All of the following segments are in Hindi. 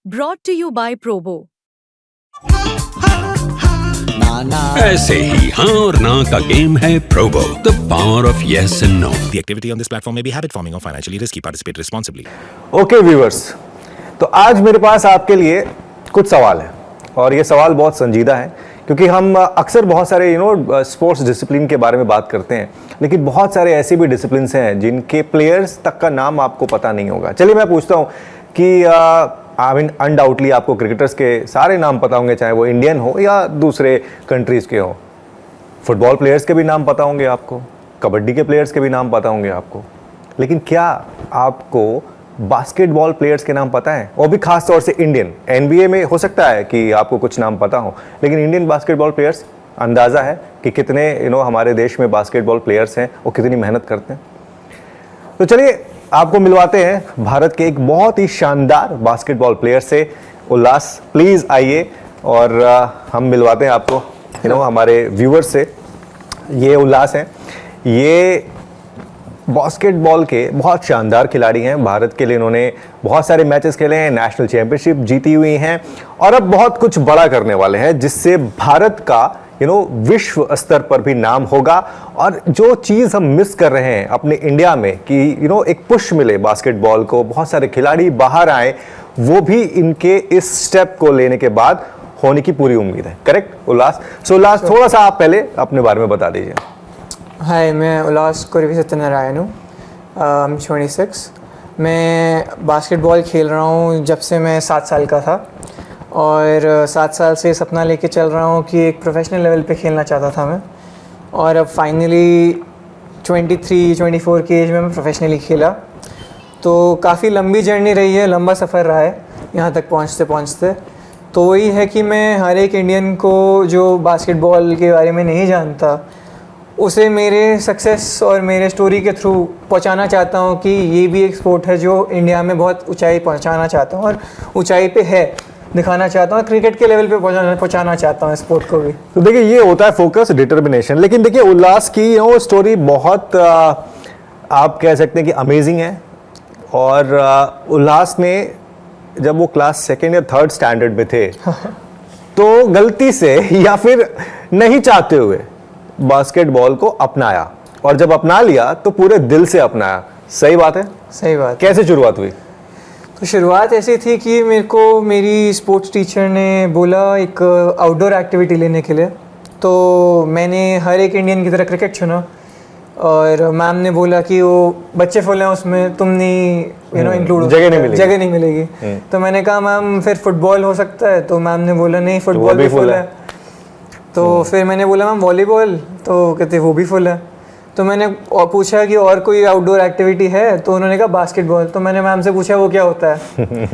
Brought to you by Probo. ऐसे ही हाँ और ना का गेम है Probo the power of yes and no. The activity on this platform may be habit forming or financially risky. Participate responsibly. Okay viewers, तो आज मेरे पास आपके लिए कुछ सवाल है और ये सवाल बहुत संजीदा है क्योंकि हम अक्सर बहुत सारे स्पोर्ट्स डिसिप्लिन के बारे में बात करते हैं, लेकिन बहुत सारे ऐसे भी डिसिप्लिन हैं जिनके प्लेयर्स तक का नाम आपको पता नहीं होगा। चलिए मैं पूछता हूँ कि अनडाउटली आपको क्रिकेटर्स के सारे नाम पता होंगे, चाहे वो इंडियन हो या दूसरे कंट्रीज़ के हो। फुटबॉल प्लेयर्स के भी नाम पता होंगे आपको, कबड्डी के प्लेयर्स के भी नाम पता होंगे आपको, लेकिन क्या आपको बास्केटबॉल प्लेयर्स के नाम पता है? वो भी खास तौर से इंडियन। एनबीए में हो सकता है कि आपको कुछ नाम पता हो, लेकिन इंडियन बास्केटबॉल प्लेयर्स अंदाज़ा है कि कितने हमारे देश में बास्केटबॉल प्लेयर्स हैं, वो कितनी मेहनत करते हैं। तो चलिए आपको मिलवाते हैं भारत के एक बहुत ही शानदार बास्केटबॉल प्लेयर से। उल्लास प्लीज़ आइए और हम मिलवाते हैं आपको हमारे व्यूअर्स से। ये उल्लास हैं, ये बास्केटबॉल के बहुत शानदार खिलाड़ी हैं। भारत के लिए इन्होंने बहुत सारे मैचेस खेले हैं, नेशनल चैंपियनशिप जीती हुई हैं और अब बहुत कुछ बड़ा करने वाले हैं जिससे भारत का विश्व स्तर पर भी नाम होगा। और जो चीज़ हम मिस कर रहे हैं अपने इंडिया में कि एक पुश मिले बास्केटबॉल को, बहुत सारे खिलाड़ी बाहर आए, वो भी इनके इस स्टेप को लेने के बाद होने की पूरी उम्मीद है। करेक्ट उल्लास? सो उल्लास, थोड़ा सा आप पहले अपने बारे में बता दीजिए। हाय, मैं उल्लास कुरवी सत्यनारायण हूँ। 26। मैं बास्केटबॉल खेल रहा हूँ जब से मैं 7 साल का था और 7 साल से सपना लेके चल रहा हूँ कि एक प्रोफेशनल लेवल पे खेलना चाहता था मैं, और अब फाइनली 23-24 की एज में मैं प्रोफेशनली खेला। तो काफ़ी लंबी जर्नी रही है, लंबा सफ़र रहा है यहाँ तक पहुँचते पहुँचते। तो वही है कि मैं हर एक इंडियन को जो बास्केटबॉल के बारे में नहीं जानता उसे मेरे सक्सेस और मेरे स्टोरी के थ्रू पहुंचाना चाहता हूं कि ये भी एक स्पोर्ट है जो इंडिया में बहुत ऊंचाई पहुंचाना चाहता हूं और ऊंचाई पे है, दिखाना चाहता हूं, क्रिकेट के लेवल पे पहुंचाना चाहता हूं स्पोर्ट को भी। तो देखिए ये होता है फोकस, डिटर्मिनेशन। लेकिन देखिए उल्लास की स्टोरी बहुत आप कह सकते हैं कि अमेजिंग है। और उल्लास ने जब वो क्लास 2nd या 3rd स्टैंडर्ड में थे तो गलती से या फिर नहीं चाहते हुए बास्केटबॉल को अपनाया, और जब अपना लिया तो पूरे दिल से अपनाया। सही बात है? सही बात। कैसे शुरुआत हुई? तो शुरुआत ऐसी थी कि मेरे को मेरी स्पोर्ट्स टीचर ने बोला एक आउटडोर एक्टिविटी लेने के लिए। तो मैंने हर एक इंडियन की तरह क्रिकेट चुना और मैम ने बोला कि वो बच्चे फुल हैं उसमें, तुम नहीं इंक्लूड, जगह नहीं मिलेगी। तो मैंने कहा मैम फिर फुटबॉल हो सकता है? तो मैम ने बोला नहीं, फुटबॉल भी फुल है। तो फिर मैंने बोला मैम वॉलीबॉल? तो कहते वो भी फुल है। तो मैंने और पूछा कि और कोई आउटडोर एक्टिविटी है? तो उन्होंने कहा बास्केटबॉल। तो मैंने मैम से पूछा वो क्या होता है?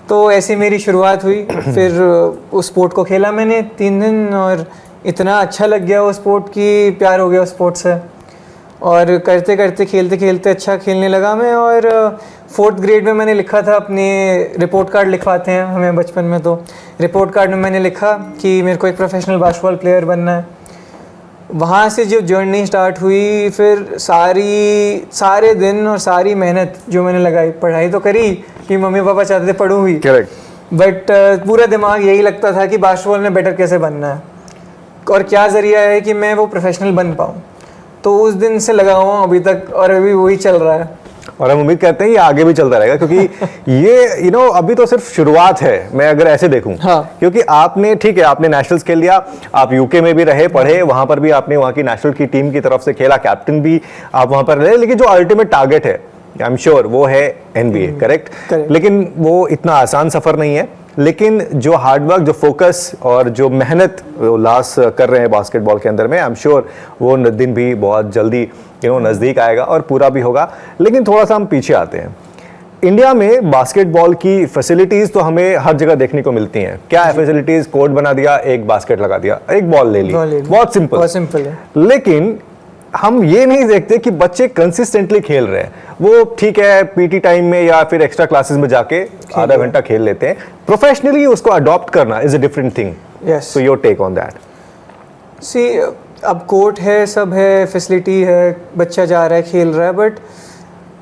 तो ऐसी मेरी शुरुआत हुई। फिर उस स्पोर्ट को खेला मैंने 3 दिन और इतना अच्छा लग गया वो स्पोर्ट की, प्यार हो गया उस स्पोर्ट से। और करते करते खेलते खेलते अच्छा खेलने लगा मैं। और 4th ग्रेड में मैंने लिखा था, अपने रिपोर्ट कार्ड लिखवाते हैं हमें बचपन में, तो रिपोर्ट कार्ड में मैंने लिखा कि मेरे को एक प्रोफेशनल बास्केटबॉल प्लेयर बनना है। वहाँ से जो जर्नी स्टार्ट हुई, फिर सारे दिन और सारी मेहनत जो मैंने लगाई, पढ़ाई तो करी कि मम्मी पापा चाहते थे पढ़ूँ भी, बट पूरा दिमाग यही लगता था कि बास्केटबॉल में बेटर कैसे बनना है और क्या ज़रिया है कि मैं वो प्रोफेशनल बन पाऊँ। तो उस दिन से लगा हुआ अभी तक और अभी वही चल रहा है और हम उम्मीद करते हैं ये आगे भी चलता रहेगा, क्योंकि ये अभी तो सिर्फ शुरुआत है, मैं अगर ऐसे देखूं। हाँ। क्योंकि आपने ठीक है, आपने नेशनल्स खेल लिया, आप यूके में भी रहे, पढ़े, वहां पर भी आपने वहां की नेशनल की टीम की तरफ से खेला, कैप्टन भी आप वहां पर रहे, लेकिन जो अल्टीमेट टारगेट है आई एम श्योर वो है एनबीए। करेक्ट? लेकिन वो इतना आसान सफर नहीं है, लेकिन जो हार्डवर्क, जो फोकस और जो मेहनत उल्लास कर रहे हैं बास्केटबॉल के अंदर में, आई एम श्योर वो दिन भी बहुत जल्दी नज़दीक आएगा और पूरा भी होगा। लेकिन थोड़ा सा हम पीछे आते हैं। इंडिया में बास्केटबॉल की फैसिलिटीज़ तो हमें हर जगह देखने को मिलती हैं। क्या है फैसिलिटीज़? कोर्ट बना दिया, एक बास्केट लगा दिया, एक बॉल ले ली, बहुत सिंपल है। लेकिन हम ये नहीं देखते कि बच्चे कंसिस्टेंटली खेल रहे हैं। वो ठीक है पीटी टाइम में या फिर एक्स्ट्रा क्लासेस में जाके आधा घंटा खेल लेते हैं, प्रोफेशनली उसको अडॉप्ट करना is a different thing. So your take on that. See, अब कोर्ट है, सब है, फैसिलिटी है, बच्चा जा रहा है खेल रहा है, बट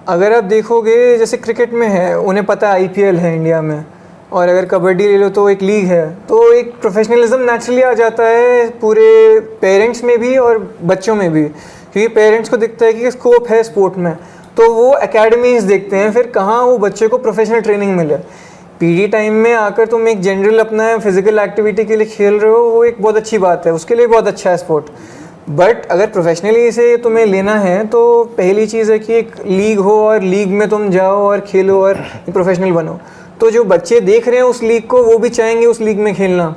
अगर आप देखोगे जैसे क्रिकेट में है, उन्हें पता है आईपीएल है इंडिया में, और अगर कबड्डी ले लो तो एक लीग है, तो एक प्रोफेशनलिज्म नेचुरली आ जाता है पूरे पेरेंट्स में भी और बच्चों में भी, क्योंकि पेरेंट्स को दिखता है कि स्कोप है स्पोर्ट में, तो वो एकेडमीज देखते हैं फिर कहाँ वो बच्चे को प्रोफेशनल ट्रेनिंग मिले। पीडी टाइम में आकर तुम एक जनरल अपना फिजिकल एक्टिविटी के लिए खेल रहे हो, वो एक बहुत अच्छी बात है, उसके लिए बहुत अच्छा है स्पोर्ट। बट अगर प्रोफेशनली इसे तुम्हें लेना है तो पहली चीज़ है कि एक लीग हो और लीग में तुम जाओ और खेलो और प्रोफेशनल बनो। तो जो बच्चे देख रहे हैं उस लीग को, वो भी चाहेंगे उस लीग में खेलना,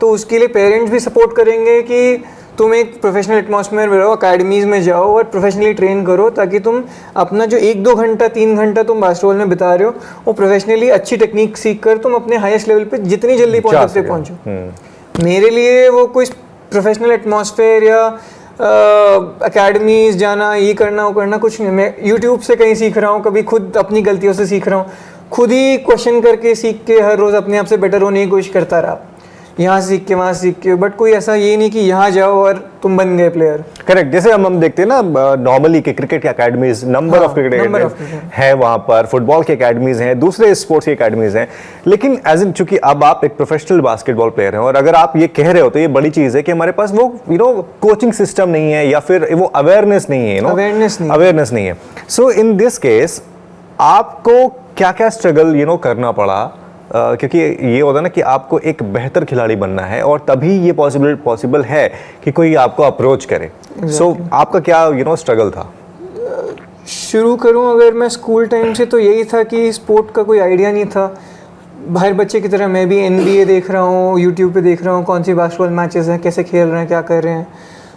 तो उसके लिए पेरेंट्स भी सपोर्ट करेंगे कि तुम एक प्रोफेशनल एटमॉस्फेयर में रहो, अकेडमीज़ में जाओ और प्रोफेशनली ट्रेन करो, ताकि तुम अपना जो 1-2 घंटा 3 घंटा तुम बास्केटबॉल में बिता रहे हो वो प्रोफेशनली अच्छी टेक्निक सीख कर तुम अपने हाईएस्ट लेवल पे जितनी जल्दी पहुँच सकते पहुँचो। मेरे लिए वो कोई प्रोफेशनल एटमॉस्फेयर या अकेडमीज़ जाना, ये करना वो करना कुछ नहीं। मैं यूट्यूब से कहीं सीख रहा हूँ, कभी खुद अपनी गलतियों से सीख रहा हूँ, खुद ही क्वेश्चन करके सीख के हर रोज़ अपने आप से बेटर होने की कोशिश करता रहा, यहाँ सीख के वहाँ सीख के। बट कोई ऐसा ये नहीं कि यहाँ जाओ और तुम बन गए प्लेयर। करेक्ट, जैसे हम देखते हैं ना नॉर्मली के क्रिकेट की अकेडमीज नंबर ऑफ क्रिकेट है, वहाँ पर फुटबॉल की अकेडमीज हैं, दूसरे स्पोर्ट्स की अकेडमीज हैं, लेकिन एज इन चूंकि अब आप एक प्रोफेशनल बास्केटबॉल प्लेयर हैं और अगर आप ये कह रहे हो तो ये बड़ी चीज़ है कि हमारे पास वो कोचिंग सिस्टम नहीं है या फिर वो अवेयरनेस नहीं है, अवेयरनेस नहीं है। सो इन दिस केस आपको क्या क्या स्ट्रगल करना पड़ा, क्योंकि ये होता है ना कि आपको एक बेहतर खिलाड़ी बनना है और तभी ये पॉसिबल है कि कोई आपको अप्रोच करे। सो आपका क्या स्ट्रगल था? शुरू करूं अगर मैं स्कूल टाइम से, तो यही था कि स्पोर्ट का कोई आइडिया नहीं था। हर बच्चे की तरह मैं भी NBA देख रहा हूँ, यूट्यूब पे देख रहा हूँ कौन सी बास्केटबॉल मैचेस हैं, कैसे खेल रहे हैं, क्या कर रहे हैं।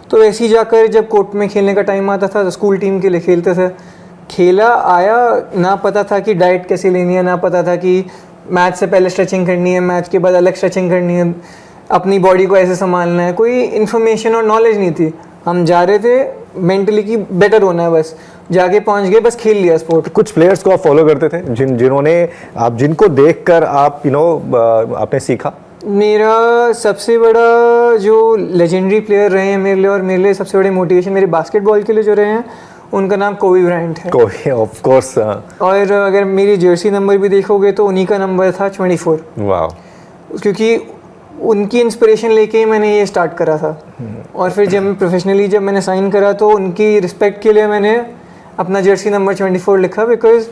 तो ऐसे ही जाकर जब कोर्ट में खेलने का टाइम आता था तो स्कूल टीम के लिए खेलते थे। खेला आया, ना पता था कि डाइट कैसे लेनी है, ना पता था कि मैच से पहले स्ट्रेचिंग करनी है, मैच के बाद अलग स्ट्रेचिंग करनी है, अपनी बॉडी को ऐसे संभालना है, कोई इन्फॉर्मेशन और नॉलेज नहीं थी। हम जा रहे थे मेंटली कि बेटर होना है, बस जाके पहुंच गए, बस खेल लिया स्पोर्ट। कुछ प्लेयर्स को आप फॉलो करते थे जिनको देखकर आप आपने सीखा? मेरा सबसे बड़ा जो लेजेंडरी प्लेयर रहे हैं मेरे लिए और मेरे लिए सबसे बड़ी मोटिवेशन मेरे बास्केटबॉल के लिए जो रहे हैं, उनका नाम कोबी ब्रायंट है। कोबी, ऑफ कोर्स। और अगर मेरी जर्सी नंबर भी देखोगे तो उन्हीं का नंबर था 24। वाह। क्योंकि उनकी इंस्पिरेशन लेके ही मैंने ये स्टार्ट करा था। और फिर जब मैंने साइन करा तो उनकी रिस्पेक्ट के लिए मैंने अपना जर्सी नंबर 24 लिखा, बिकॉज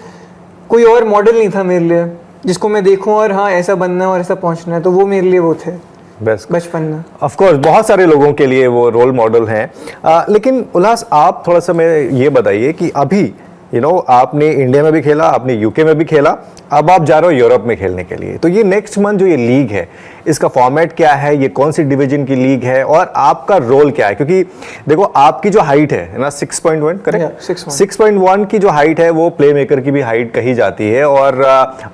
कोई और मॉडल नहीं था मेरे लिए जिसको मैं देखूं और हाँ ऐसा बनना है और ऐसा पहुंचना है, तो वो मेरे लिए वो थे बचपन में। ऑफ कोर्स बहुत सारे लोगों के लिए वो रोल मॉडल हैं। लेकिन उल्लास, आप थोड़ा सा मैं ये बताइए कि अभी आपने इंडिया में भी खेला, आपने यूके में भी खेला, अब आप जा रहे हो यूरोप में खेलने के लिए, तो ये नेक्स्ट मंथ जो ये लीग है इसका फॉर्मेट क्या है, ये कौन सी डिवीजन की लीग है और आपका रोल क्या है? क्योंकि देखो आपकी जो हाइट है ना 6.1, करेक्ट, 6.1 की जो हाइट है वो प्ले मेकर की भी हाइट कही जाती है और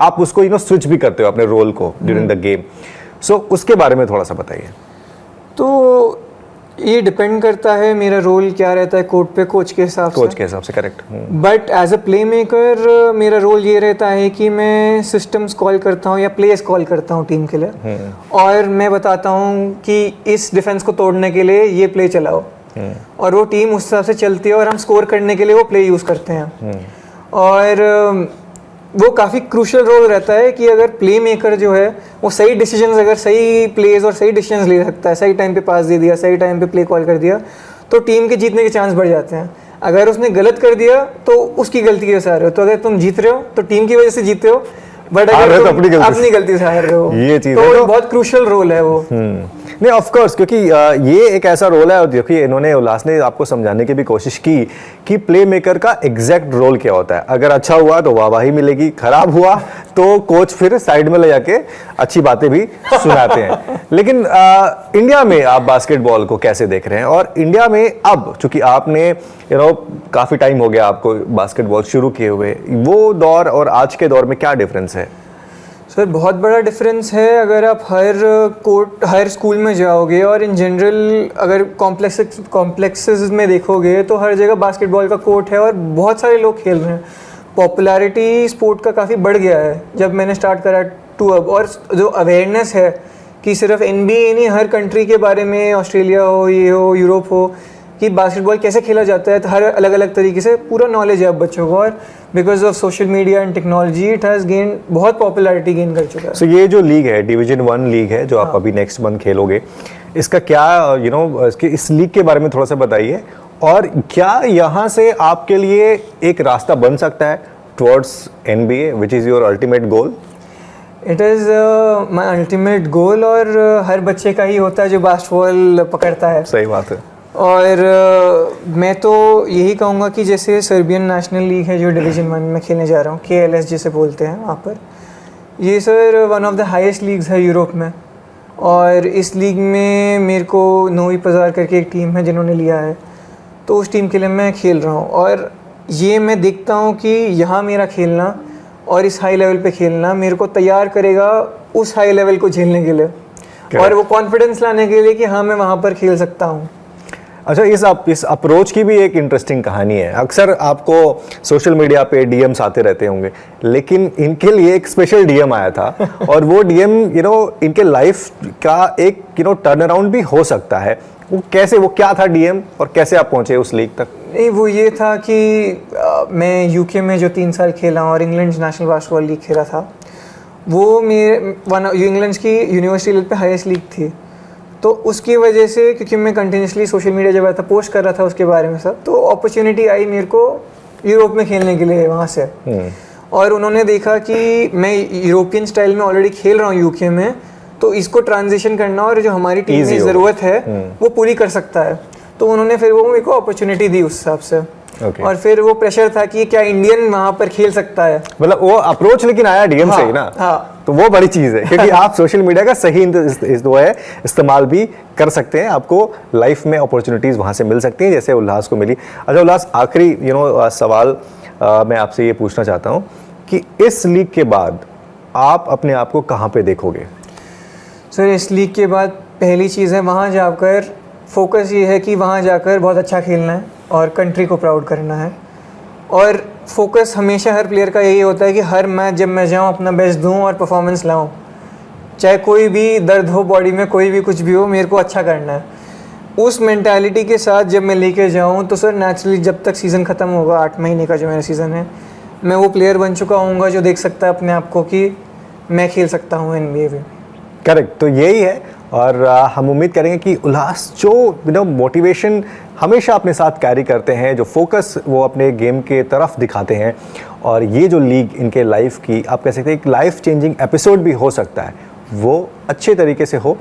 आप उसको स्विच भी करते हो अपने रोल को ड्यूरिंग द गेम। सो उसके बारे में थोड़ा सा बताइए। तो ये डिपेंड करता है मेरा रोल क्या रहता है कोर्ट पे, कोच के हिसाब से, correct. But as a playmaker मेरा रोल ये रहता है कि मैं सिस्टम्स कॉल करता हूँ या प्लेस कॉल करता हूँ टीम के लिए, और मैं बताता हूँ कि इस डिफेंस को तोड़ने के लिए ये प्ले चलाओ, और वो टीम उस हिसाब से चलती है और हम स्कोर करने के लिए वो प्ले यूज़ करते हैं। और वो काफ़ी क्रूशल रोल रहता है कि अगर प्ले मेकर जो है वो सही डिसीजंस, अगर सही प्लेज और सही डिसीजंस ले सकता है, सही टाइम पे पास दे दिया, सही टाइम पे प्ले कॉल कर दिया, तो टीम के जीतने के चांस बढ़ जाते हैं। अगर उसने गलत कर दिया तो उसकी गलती की वजह से हार रहे हो, तो अगर तुम जीत रहे हो तो टीम की वजह से जीते हो, बट अगर तुम अपनी गलती से हार रहे हो, ये चीज़ तो बहुत क्रूशल रोल है वो। नहीं, ऑफ कोर्स, क्योंकि ये एक ऐसा रोल है, क्योंकि इन्होंने उल्लास ने आपको समझाने की भी कोशिश की कि प्ले मेकर का एग्जैक्ट रोल क्या होता है। अगर अच्छा हुआ तो वाहवाही मिलेगी, खराब हुआ तो कोच फिर साइड में ले जाके अच्छी बातें भी सुनाते हैं। लेकिन इंडिया में आप बास्केटबॉल को कैसे देख रहे हैं? और इंडिया में अब चूंकि आपने काफ़ी टाइम हो गया आपको बास्केटबॉल शुरू किए हुए, वो दौर और आज के दौर में क्या डिफरेंस है? सर बहुत बड़ा डिफरेंस है। अगर आप हर स्कूल में जाओगे और इन जनरल अगर कॉम्प्लेक्सेस में देखोगे तो हर जगह बास्केटबॉल का कोर्ट है और बहुत सारे लोग खेल रहे हैं। पॉपुलैरिटी स्पोर्ट का काफ़ी बढ़ गया है जब मैंने स्टार्ट करा टू अब, और जो अवेयरनेस है कि सिर्फ NBA नहीं, हर कंट्री के बारे में, ऑस्ट्रेलिया हो, ये हो, यूरोप हो, कि कि बास्केटबॉल कैसे खेला जाता है, तो हर अलग अलग तरीके से पूरा नॉलेज है अब बच्चों को, और because of social media and technology it has gain बहुत पॉपुलैरिटी गेन कर चुका है। सो ये जो लीग है, डिवीजन 1 लीग है जो आप अभी नेक्स्ट मंथ खेलोगे, इसका क्या इसके इस लीग के बारे में थोड़ा सा बताइए, और क्या यहाँ से आपके लिए एक रास्ता बन सकता है towards NBA which is your ultimate goal? It is my ultimate goal, और हर बच्चे का ही होता है जो बास्केटबॉल पकड़ता है। सही बात है। और मैं तो यही कहूँगा कि जैसे सर्बियन नेशनल लीग है जो डिवीज़न 1 में खेलने जा रहा हूँ, KLS जिसे बोलते हैं वहाँ पर, ये sir one of the highest leagues है यूरोप में, और इस लीग में मेरे को नोवी पजार करके एक टीम है जिन्होंने लिया है, तो उस टीम के लिए मैं खेल रहा हूँ। और ये मैं देखता हूँ कि यहाँ मेरा खेलना और इस हाई लेवल पे खेलना मेरे को तैयार करेगा उस हाई लेवल को झेलने के लिए, और वो कॉन्फिडेंस लाने के लिए कि हाँ मैं वहाँ पर खेल सकता हूँ। अच्छा, इस अप्रोच की भी एक इंटरेस्टिंग कहानी है। अक्सर आपको सोशल मीडिया पे डीएम्स आते रहते होंगे, लेकिन इनके लिए एक स्पेशल डीएम आया था और वो डीएम इनके लाइफ का एक टर्न अराउंड भी हो सकता है। वो क्या था डीएम, और कैसे आप पहुंचे उस लीग तक? नहीं, वो ये था कि मैं यूके में जो 3 साल खेला और इंग्लैंड नेशनल बास्केटबॉल लीग खेला था, वो मेरे इंग्लैंड की यूनिवर्सिटी लेवल पे हाईएस्ट लीग थी। तो उसकी वजह से, क्योंकि मैं कंटिन्यूसली सोशल मीडिया जब आता पोस्ट कर रहा था उसके बारे में सब, तो अपॉर्चुनिटी आई मेरे को यूरोप में खेलने के लिए वहाँ से। और उन्होंने देखा कि मैं यूरोपियन स्टाइल में ऑलरेडी खेल रहा हूँ यूके में, तो इसको ट्रांजिशन करना और जो हमारी टीम की ज़रूरत है वो पूरी कर सकता है। तो उन्होंने फिर वो मेरे को अपॉर्चुनिटी दी उस हिसाब से। और फिर वो प्रेशर था कि क्या इंडियन वहाँ पर खेल सकता है, मतलब वो अप्रोच लेकिन आया डीएम से ही ना। हाँ। तो वो बड़ी चीज़ है, क्योंकि आप सोशल मीडिया का सही इस्तेमाल भी कर सकते हैं, आपको लाइफ में अपॉर्चुनिटीज़ वहाँ से मिल सकती हैं जैसे उल्लास को मिली। अच्छा उल्लास, आखिरी सवाल मैं आपसे ये पूछना चाहता हूँ कि इस लीग के बाद आप अपने आप को कहाँ पे देखोगे? सर इस लीग के बाद पहली चीज़ है वहाँ जाकर फोकस ये है कि वहाँ जाकर बहुत अच्छा खेलना है और कंट्री को प्राउड करना है। और फोकस हमेशा हर प्लेयर का यही होता है कि हर मैच जब मैं जाऊँ अपना बेस्ट दूँ और परफॉर्मेंस लाऊँ, चाहे कोई भी दर्द हो बॉडी में, कोई भी कुछ भी हो, मेरे को अच्छा करना है। उस मेंटालिटी के साथ जब मैं लेके जाऊँ तो सर नेचुरली जब तक सीज़न ख़त्म होगा, 8 महीने का जो मेरा सीज़न है, मैं वो प्लेयर बन चुका हूँगा जो देख सकता है अपने आप को कि मैं खेल सकता हूँ NBA में। करेक्ट, तो यही है। और हम उम्मीद करेंगे कि उल्लास जो मोटिवेशन हमेशा अपने साथ कैरी करते हैं, जो फोकस वो अपने गेम के तरफ दिखाते हैं, और ये जो लीग इनके लाइफ की आप कह सकते हैं एक लाइफ चेंजिंग एपिसोड भी हो सकता है, वो अच्छे तरीके से हो।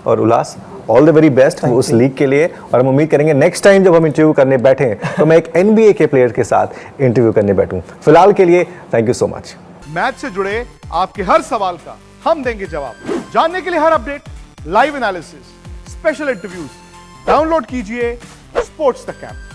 और उल्लास, ऑल द वेरी बेस्ट उस लीग के लिए। और हम उम्मीद करेंगे नेक्स्ट टाइम जब हम इंटरव्यू करने बैठें तो मैं एक NBA के प्लेयर के साथ इंटरव्यू करने बैठूं। फिलहाल के लिए thank you so much. Match से जुड़े आपके हर सवाल का हम देंगे जवाब। जानने के लिए हर update, live analysis, special interviews, download कीजिए स्पोर्ट्स तक ऐप।